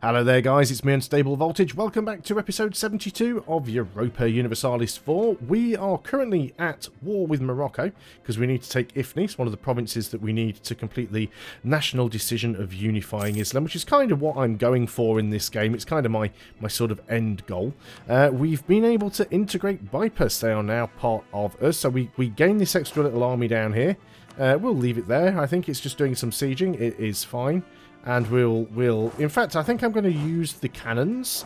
Hello there guys, it's me Unstable Voltage. Welcome back to episode 72 of Europa Universalis 4. We are currently at war with Morocco because we need to take Ifnis, one of the provinces that we need to complete the national decision of unifying Islam, which is kind of what I'm going for in this game. It's kind of my sort of end goal. We've been able to integrate Bypass. They are now part of us, so we gain this extra little army down here. We'll leave it there. I think it's just doing some sieging. It is fine. And we'll in fact, I think I'm going to use the cannons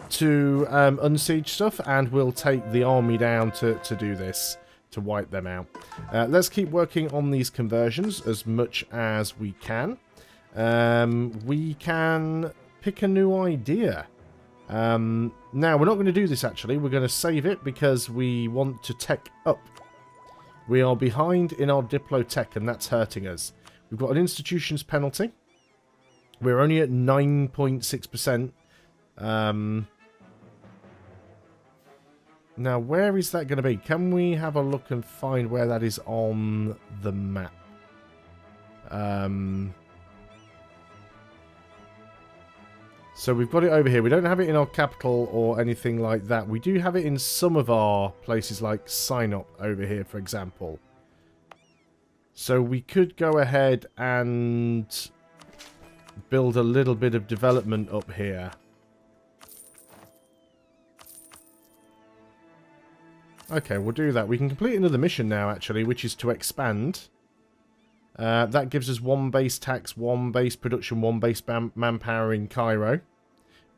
to unsiege stuff, and we'll take the army down to do this, to wipe them out. Let's keep working on these conversions as much as we can. We can pick a new idea. Now, we're not going to do this actually. We're going to save it because we want to tech up. We are behind in our Diplotech, and that's hurting us. We've got an institutions penalty. We're only at 9.6%. Now, where is that going to be? Can we have a look and find where that is on the map? So we've got it over here. We don't have it in our capital or anything like that. We do have it in some of our places like Sinop over here, for example. So we could go ahead and build a little bit of development up here. Okay, we'll do that. We can complete another mission now, actually, which is to expand. That gives us 1 base tax, 1 base production, 1 base manpower in Cairo.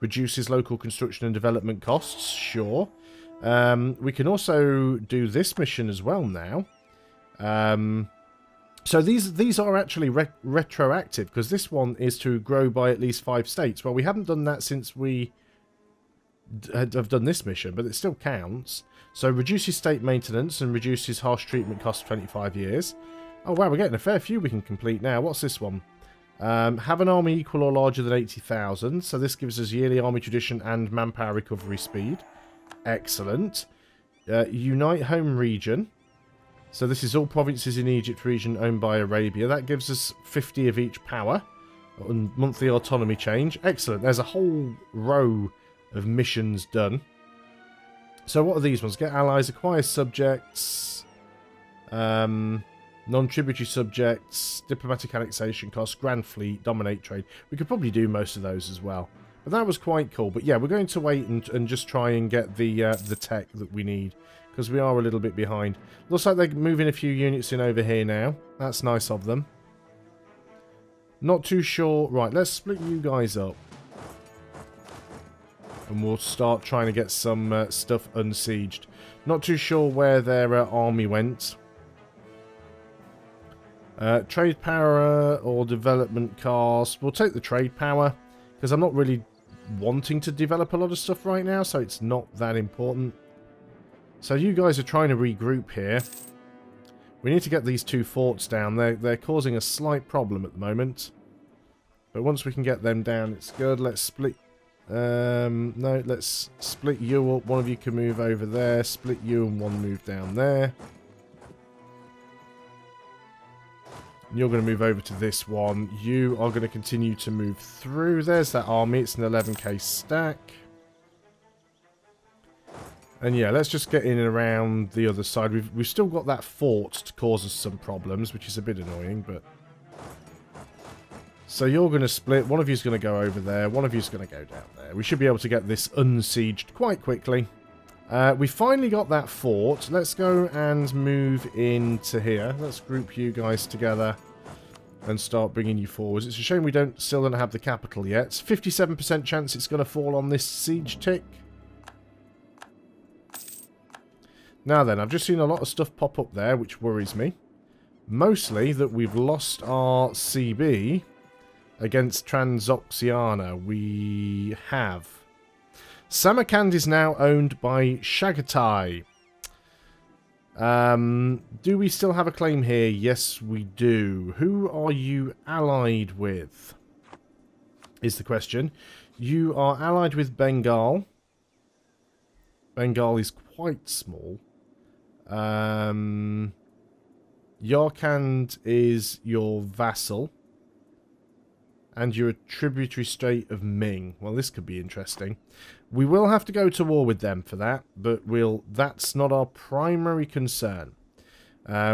Reduces local construction and development costs, sure. We can also do this mission as well now. So these are actually retroactive, because this one is to grow by at least 5 states. Well, we haven't done that since we have done this mission, but it still counts. So reduces state maintenance and reduces harsh treatment costs 25 years. Oh wow, we're getting a fair few we can complete now. What's this one? Have an army equal or larger than 80,000. So this gives us yearly army tradition and manpower recovery speed. Excellent. Unite home region. So this is all provinces in Egypt region owned by Arabia. That gives us 50 of each power. And monthly autonomy change. Excellent. There's a whole row of missions done. So what are these ones? Get allies, acquire subjects, non-tributary subjects, diplomatic annexation costs, grand fleet, dominate trade. We could probably do most of those as well. But that was quite cool. But yeah, we're going to wait and just try and get the tech that we need, because we are a little bit behind. Looks like they're moving a few units in over here now. That's nice of them. Not too sure. Right, let's split you guys up. And we'll start trying to get some stuff unsieged. Not too sure where their army went. Trade power or development cost. We'll take the trade power, because I'm not really wanting to develop a lot of stuff right now, so it's not that important. So you guys are trying to regroup here. We need to get these 2 forts down. They're causing a slight problem at the moment. But once we can get them down, it's good. Let's split. No, let's split you up. One of you can move over there. Split you and one move down there. You're going to move over to this one. You are going to continue to move through. There's that army. It's an 11k stack. And yeah, let's just get in and around the other side. We've still got that fort to cause us some problems, which is a bit annoying, but... So you're going to split. One of you's going to go over there. One of you's going to go down there. We should be able to get this unsieged quite quickly. We finally got that fort. Let's go and move into here. Let's group you guys together and start bringing you forwards. It's a shame we still don't have the capital yet. It's 57% chance it's going to fall on this siege tick. Now then, I've just seen a lot of stuff pop up there, which worries me. Mostly that we've lost our CB against Transoxiana. We have. Samarkand is now owned by Chagatai. Do we still have a claim here? Yes, we do. Who are you allied with? Is the question. You are allied with Bengal. Bengal is quite small. Yarkand is your vassal. and you're a tributary state of Ming. Well, this could be interesting. We will have to go to war with them for that, but that's not our primary concern.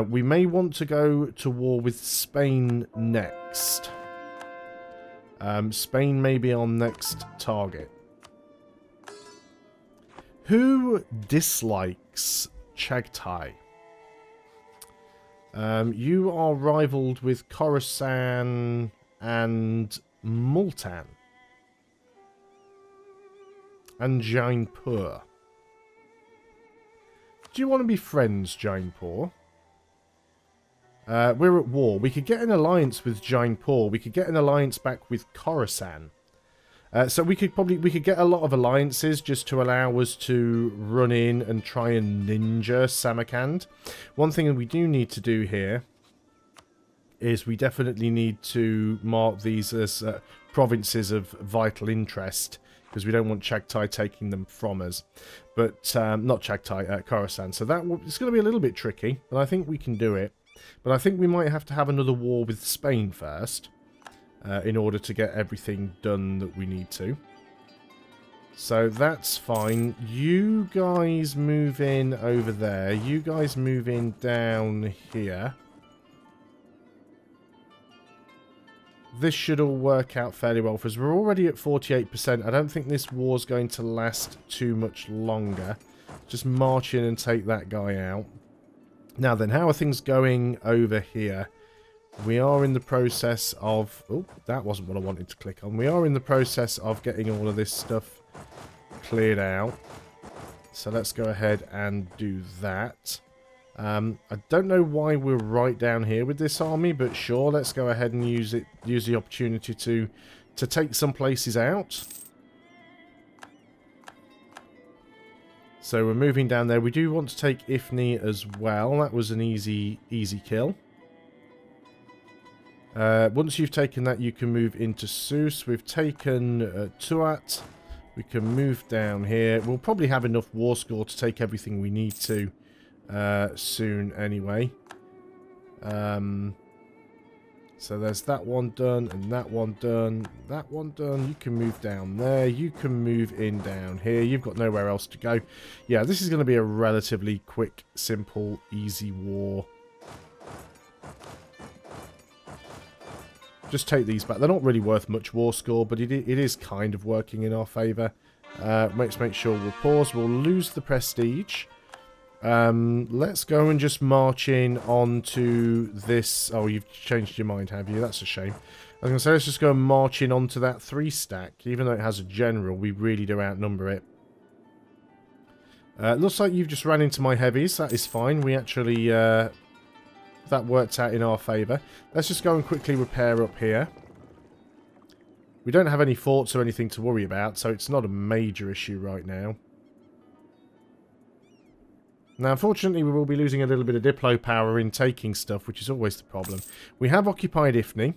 We may want to go to war with Spain next. Spain may be our next target. Who dislikes Chagtai? You are rivaled with Corsair and Multan. And Jainpur. Do you want to be friends, Jainpur? We're at war. We could get an alliance with Jainpur. We could get an alliance back with Coruscant. So we could get a lot of alliances just to allow us to run in and try and ninja Samarkand. One thing that we do need to do here is we definitely need to mark these as provinces of vital interest, because we don't want Chagtai taking them from us. But not Chagtai, Coruscant. So it's going to be a little bit tricky, but I think we can do it. But I think we might have to have another war with Spain first. In order to get everything done that we need to. So that's fine. You guys move in over there. You guys move in down here. This should all work out fairly well for us. We're already at 48%. I don't think this war's going to last too much longer. Just march in and take that guy out. Now then, how are things going over here? We are in the process of... Oh, that wasn't what I wanted to click on. We are in the process of getting all of this stuff cleared out. So let's go ahead and do that. I don't know why we're right down here with this army, but sure, let's go ahead and use the opportunity to take some places out. So we're moving down there. We do want to take Ifni as well. That was an easy kill. Once you've taken that, you can move into Sus. We've taken Tuat. We can move down here. We'll probably have enough war score to take everything we need to soon anyway. So there's that one done, and that one done, that one done. You can move down there. You can move in down here. You've got nowhere else to go. Yeah, this is going to be a relatively quick, simple, easy war. Just take these back. They're not really worth much war score, but it is kind of working in our favour. Let's make sure we'll pause. We'll lose the prestige. Let's go and just march in onto this. Oh, you've changed your mind, have you? That's a shame. I was going to say, let's just go and march in onto that 3-stack. Even though it has a general, we really do outnumber it. Looks like you've just ran into my heavies. That is fine. We actually... that worked out in our favour. Let's just go and quickly repair up here. We don't have any forts or anything to worry about, so it's not a major issue right now. Now, unfortunately, we will be losing a little bit of Diplo power in taking stuff, which is always the problem. We have occupied Ifni.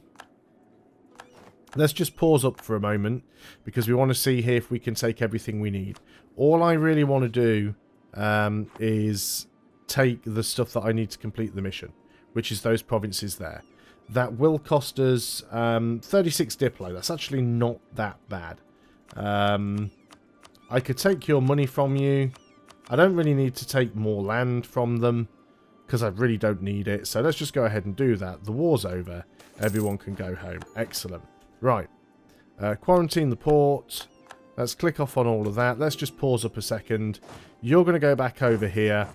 Let's just pause up for a moment, because we want to see here if we can take everything we need. All I really want to do is take the stuff that I need to complete the mission, which is those provinces there. That will cost us 36 Diplo. That's actually not that bad. I could take your money from you. I don't really need to take more land from them, because I really don't need it. So let's just go ahead and do that. The war's over. Everyone can go home. Excellent. Right. Quarantine the port. Let's click off on all of that. Let's just pause up a second. You're going to go back over here.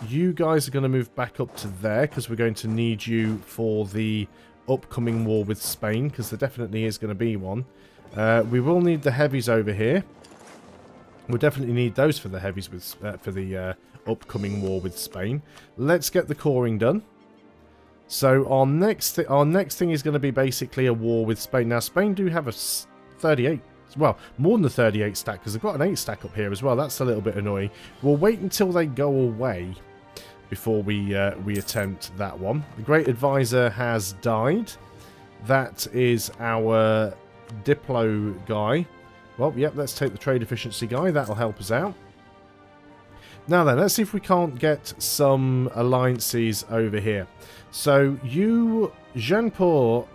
You guys are going to move back up to there, because we're going to need you for the upcoming war with Spain, because there definitely is going to be one. We will need the heavies over here. We'll definitely need those for the heavies with for the upcoming war with Spain. Let's get the coring done. So our next thing is going to be basically a war with Spain. Now Spain do have a 38. Well, more than the 38 stack, because they've got an 8 stack up here as well. That's a little bit annoying. We'll wait until they go away before we attempt that one. The Great Advisor has died. That is our Diplo guy. Well, yep, let's take the trade efficiency guy. That'll help us out. Now then, let's see if we can't get some alliances over here. So you, Jean-Paul,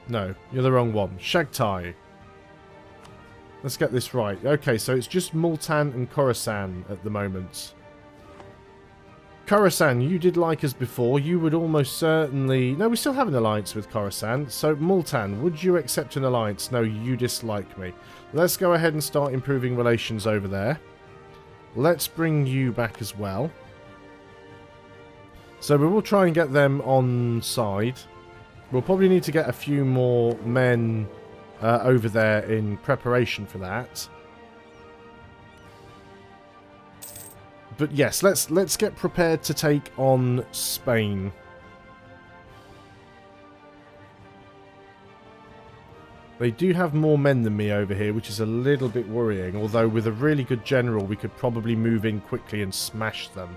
No, you're the wrong one. Shagtai. Let's get this right. Okay, so it's just Multan and Khorasan at the moment. Khorasan, you did like us before. You would almost certainly... No, we still have an alliance with Khorasan. So, Multan, would you accept an alliance? No, you dislike me. Let's go ahead and start improving relations over there. Let's bring you back as well. So, we will try and get them on side. We'll probably need to get a few more men over there in preparation for that. But yes, let's get prepared to take on Spain. They do have more men than me over here, which is a little bit worrying. Although with a really good general, we could probably move in quickly and smash them.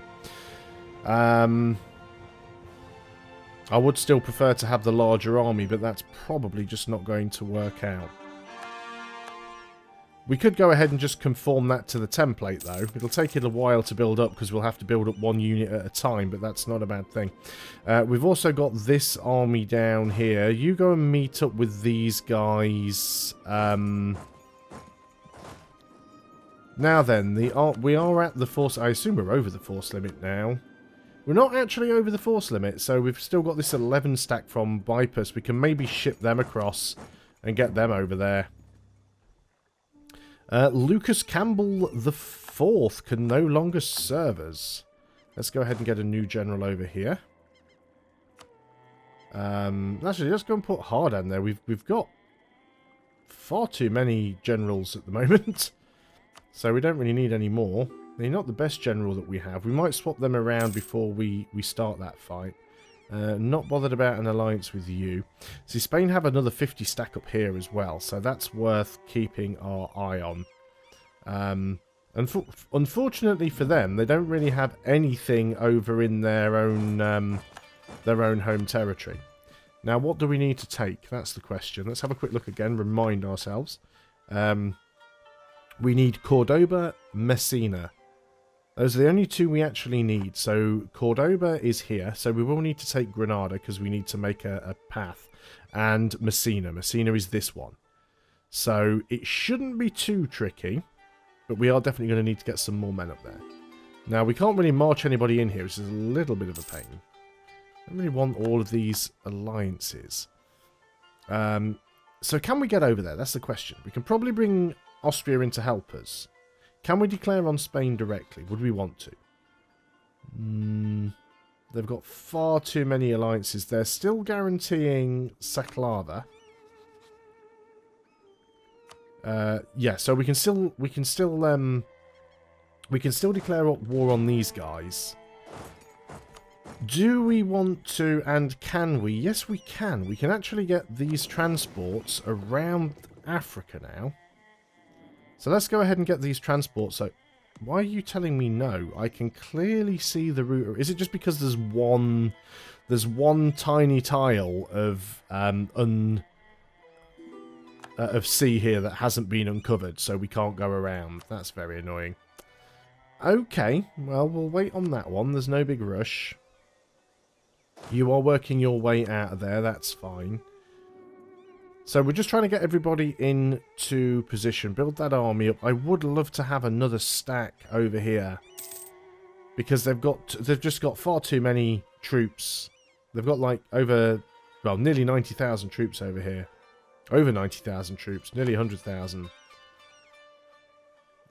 I would still prefer to have the larger army, but that's probably just not going to work out. We could go ahead and just conform that to the template, though. It'll take it a while to build up, because we'll have to build up one unit at a time, but that's not a bad thing. We've also got this army down here. You go and meet up with these guys. Now then, we are at the force... I assume we're over the force limit now. We're not actually over the force limit, so we've still got this 11 stack from Bypass. We can maybe ship them across and get them over there. Lucas Campbell the Fourth can no longer serve us. Let's go ahead and get a new general over here. Actually, let's go and put Hardan there. We've got far too many generals at the moment, so we don't really need any more. They're not the best general that we have. We might swap them around before we start that fight. Not bothered about an alliance with you. See, Spain have another 50 stack up here as well, so that's worth keeping our eye on. Unfortunately for them, they don't really have anything over in their own home territory. Now, what do we need to take? That's the question. Let's have a quick look again, remind ourselves. We need Cordoba, Messina. Those are the only two we actually need. So Cordoba is here. So we will need to take Granada because we need to make a path. And Messina. Messina is this one. So it shouldn't be too tricky. But we are definitely going to need to get some more men up there. Now we can't really march anybody in here, which is a little bit of a pain. I don't really want all of these alliances. So can we get over there? That's the question. We can probably bring Austria in to help us. Can we declare on Spain directly? Would we want to? They've got far too many alliances. They're still guaranteeing Saklava. Yeah, so we can still declare war on these guys. Do we want to, and can we? Yes, we can. We can actually get these transports around Africa now. So let's go ahead and get these transports. So, why are you telling me no? I can clearly see the route. Is it just because there's one tiny tile of sea here that hasn't been uncovered, so we can't go around? That's very annoying. Okay, well, we'll wait on that one. There's no big rush. You are working your way out of there. That's fine. So we're just trying to get everybody into position. Build that army up. I would love to have another stack over here. Because they've just got far too many troops. They've got like nearly 90,000 troops over here. Over 90,000 troops. Nearly 100,000.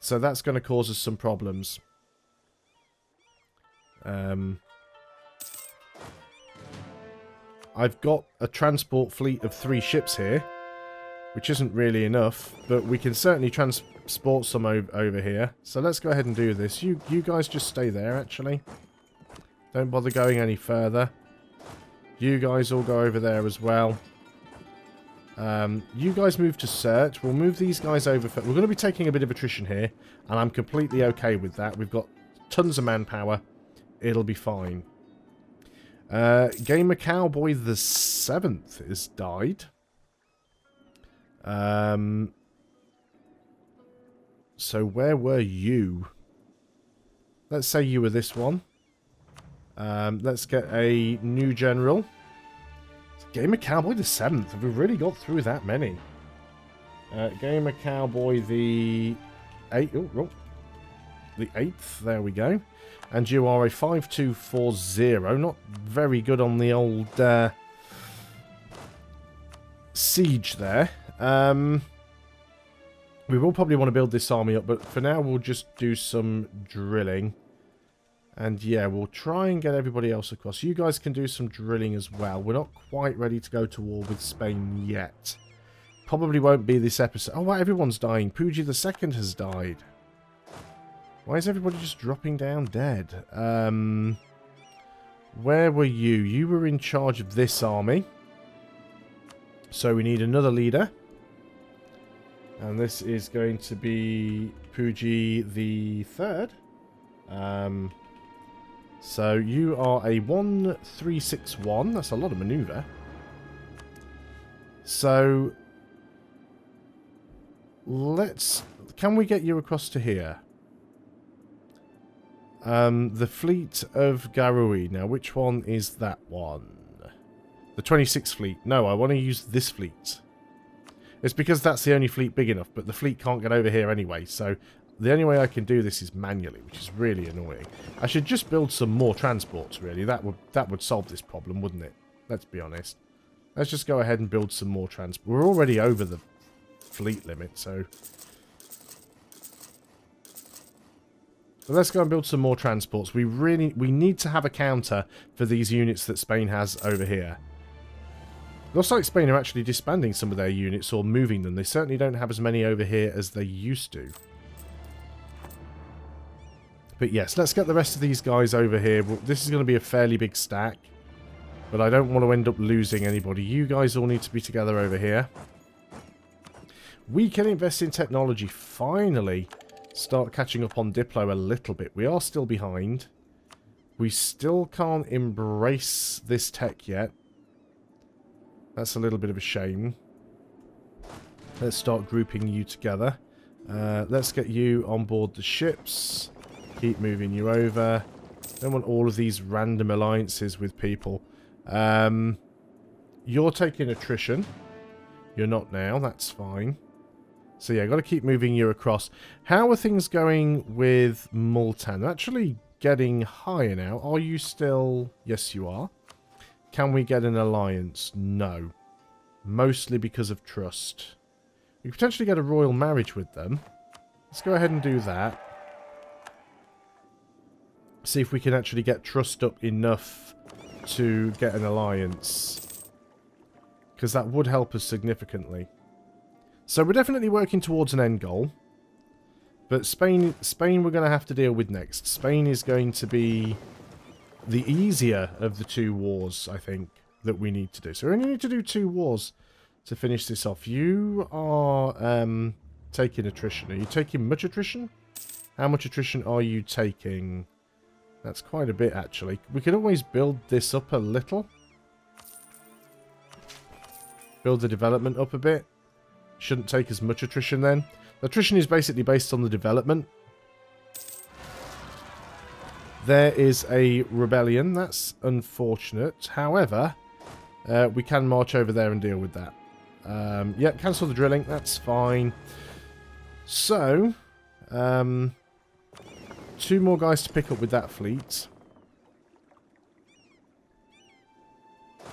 So that's going to cause us some problems. I've got a transport fleet of 3 ships here, which isn't really enough, but we can certainly transport some over here. So let's go ahead and do this. You guys just stay there, actually. Don't bother going any further. You guys all go over there as well. You guys move to search. We'll move these guys over. We're going to be taking a bit of attrition here, and I'm completely okay with that. We've got tons of manpower. It'll be fine. Gamer Cowboy the 7th has died. So where were you? Let's say you were this one. Let's get a new general. Gamer Cowboy the 7th. We've really got through that many. Gamer Cowboy the 8th. Oh, wrong. The 8th. There we go. And you are a 5240. Not very good on the old siege there. We will probably want to build this army up, but for now we'll just do some drilling. And yeah, we'll try and get everybody else across. You guys can do some drilling as well. We're not quite ready to go to war with Spain yet. Probably won't be this episode. Oh, wow, everyone's dying. Puji II has died. Why is everybody just dropping down dead? Where were you? You were in charge of this army. So we need another leader. And this is going to be Puji the 3rd. So you are a 1361. That's a lot of maneuver. So can we get you across to here? The fleet of Garui. Now, which one is that one? The 26th fleet. No, I want to use this fleet. It's because that's the only fleet big enough, but the fleet can't get over here anyway, so the only way I can do this is manually, which is really annoying. I should just build some more transports, really. That would solve this problem, wouldn't it? Let's be honest. Let's just go ahead and build some more transport. We're already over the fleet limit, so... But let's go and build some more transports. We need to have a counter for these units that Spain has over here. Looks like Spain are actually disbanding some of their units or moving them. They certainly don't have as many over here as they used to. But yes, let's get the rest of these guys over here. Well, this is going to be a fairly big stack. But I don't want to end up losing anybody. You guys all need to be together over here. We can invest in technology. Finally start catching up on Diplo a little bit. We are still behind. We still can't embrace this tech yet. That's a little bit of a shame. Let's start grouping you together. Let's get you on board the ships. Keep moving you over. Don't want all of these random alliances with people. You're taking attrition. You're not now. That's fine. So yeah, got to keep moving you across. How are things going with Multan? They're actually getting higher now. Are you still... Yes, you are. Can we get an alliance? No. Mostly because of trust. We could potentially get a royal marriage with them. Let's go ahead and do that. See if we can actually get trust up enough to get an alliance. Because that would help us significantly. So we're definitely working towards an end goal. But Spain we're going to have to deal with next. Spain is going to be... the easier of the two wars, I think, that we need to do. So we only need to do 2 wars to finish this off. You are taking attrition. Are you taking much attrition? How much attrition are you taking? That's quite a bit, actually. We could always build this up a little. Build the development up a bit. Shouldn't take as much attrition then. Attrition is basically based on the development. There is a rebellion. That's unfortunate. However, we can march over there and deal with that. Yeah, cancel the drilling. That's fine. So, 2 more guys to pick up with that fleet.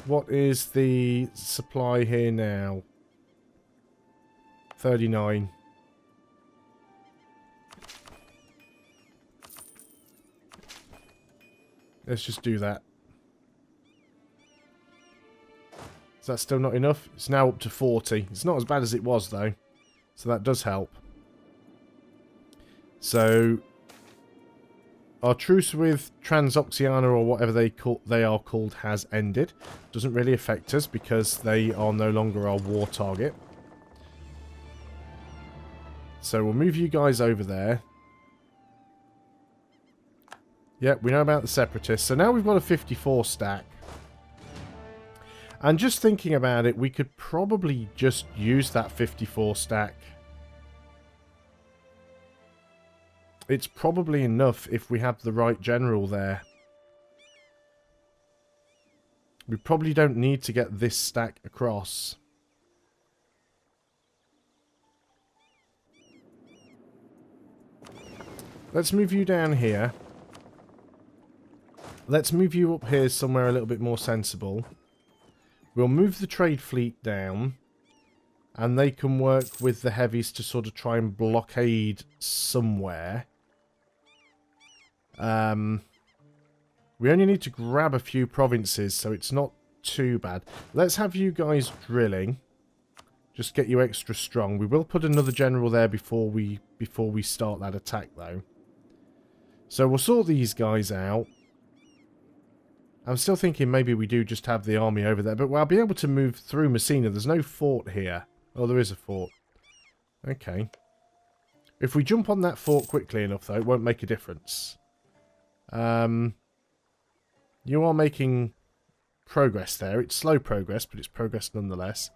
What is the supply here now? 39. Let's just do that. Is that still not enough? It's now up to 40. It's not as bad as it was, though. So that does help. So, our truce with Transoxiana, or whatever they are called, has ended. Doesn't really affect us because they are no longer our war target. So we'll move you guys over there. Yep, we know about the Separatists. So now we've got a 54 stack. And just thinking about it, we could probably just use that 54 stack. It's probably enough if we have the right general there. We probably don't need to get this stack across. Let's move you down here. Let's move you up here somewhere a little bit more sensible. We'll move the trade fleet down. And they can work with the heavies to sort of try and blockade somewhere. We only need to grab a few provinces, so it's not too bad. Let's have you guys drilling. Just get you extra strong. We will put another general there before we start that attack, though. So we'll sort these guys out. I'm still thinking maybe we do just have the army over there, but I'll be able to move through Messina. There's no fort here. Oh, there is a fort. Okay. If we jump on that fort quickly enough, though, it won't make a difference. You are making progress there. It's slow progress, but it's progress nonetheless.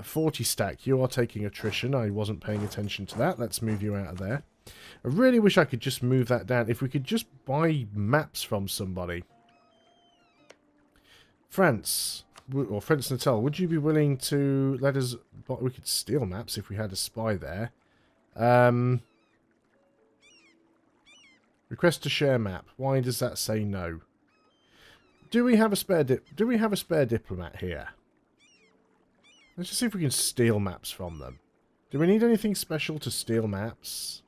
40 stack. You are taking attrition. I wasn't paying attention to that. Let's move you out of there. I really wish I could just move that down. If we could just buy maps from somebody. France, or France Natal, would you be willing to let us... We could steal maps if we had a spy there. Request to share map. Why does that say no? Do we have a spare diplomat here? Let's just see if we can steal maps from them. Do we need anything special to steal maps?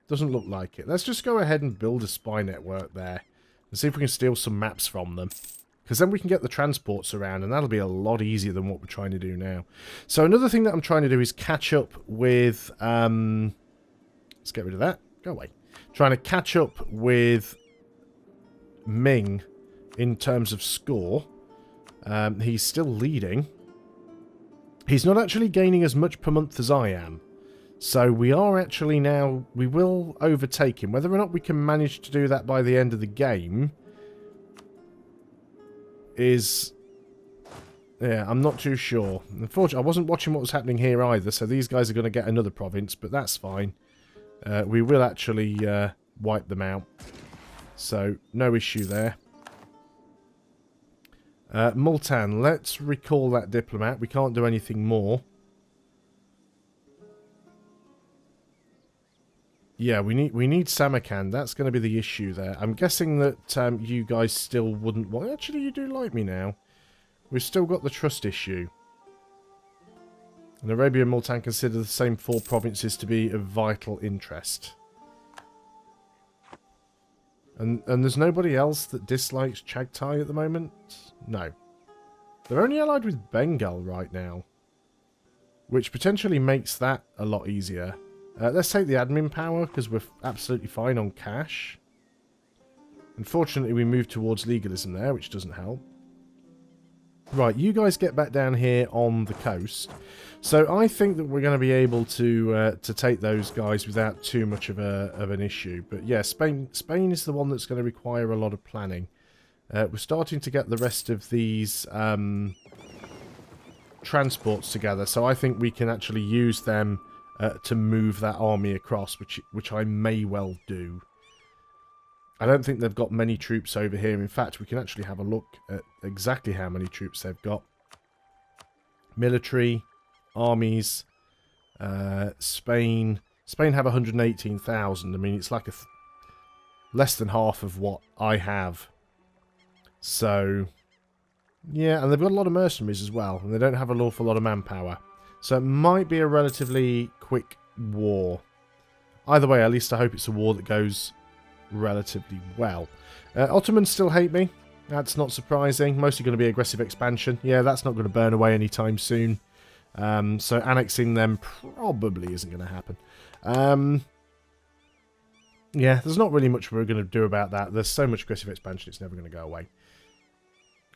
Doesn't look like it. Let's just go ahead and build a spy network there. And see if we can steal some maps from them. Because then we can get the transports around, and that'll be a lot easier than what we're trying to do now. So another thing that I'm trying to do is catch up with... let's get rid of that. Go away. Trying to catch up with Ming in terms of score. He's still leading. He's not actually gaining as much per month as I am. So we are actually now... We will overtake him. Whether or not we can manage to do that by the end of the game... is... Yeah, I'm not too sure. Unfortunately, I wasn't watching what was happening here either, so these guys are going to get another province, but that's fine. We will actually wipe them out. So, no issue there. Multan, let's recall that diplomat. We can't do anything more. Yeah, we need Samarkand. That's going to be the issue there. I'm guessing that you guys still wouldn't want... Actually, you do like me now. We've still got the trust issue. And Arabia and Multan consider the same 4 provinces to be of vital interest. And there's nobody else that dislikes Chagtai at the moment? No. They're only allied with Bengal right now. Which potentially makes that a lot easier. Let's take the admin power, because we're absolutely fine on cash. Unfortunately, we moved towards legalism there, which doesn't help. Right, you guys get back down here on the coast. So I think that we're going to be able to take those guys without too much of an issue. But yeah, Spain is the one that's going to require a lot of planning. We're starting to get the rest of these transports together, so I think we can actually use them to move that army across, which I may well do. I don't think they've got many troops over here. In fact, we can actually have a look at exactly how many troops they've got. Military, armies, Spain. Spain have 118,000. I mean, it's like less than half of what I have. So, yeah, and they've got a lot of mercenaries as well, and they don't have an awful lot of manpower. So it might be a relatively quick war. Either way, at least I hope it's a war that goes relatively well. Ottomans still hate me. That's not surprising. Mostly going to be aggressive expansion. Yeah, that's not going to burn away anytime soon. So annexing them probably isn't going to happen. Yeah, there's not really much we're going to do about that. There's so much aggressive expansion, it's never going to go away.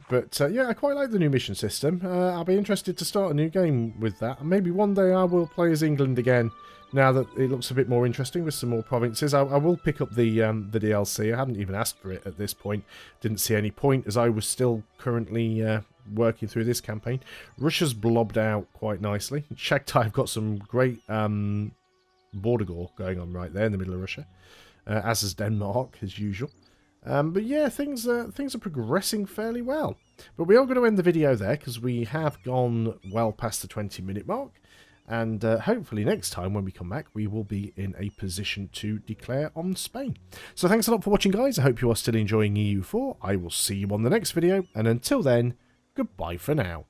But yeah, I quite like the new mission system. I'll be interested to start a new game with that. And maybe one day I will play as England again, now that it looks a bit more interesting with some more provinces. I will pick up the DLC. I hadn't even asked for it at this point. Didn't see any point, as I was still currently working through this campaign. Russia's blobbed out quite nicely. Chagtai have got some great border gore going on right there in the middle of Russia. As is Denmark, as usual. But yeah, things are progressing fairly well. But we are going to end the video there because we have gone well past the 20-minute mark. And hopefully next time when we come back, we will be in a position to declare on Spain. So thanks a lot for watching, guys. I hope you are still enjoying EU4. I will see you on the next video. And until then, goodbye for now.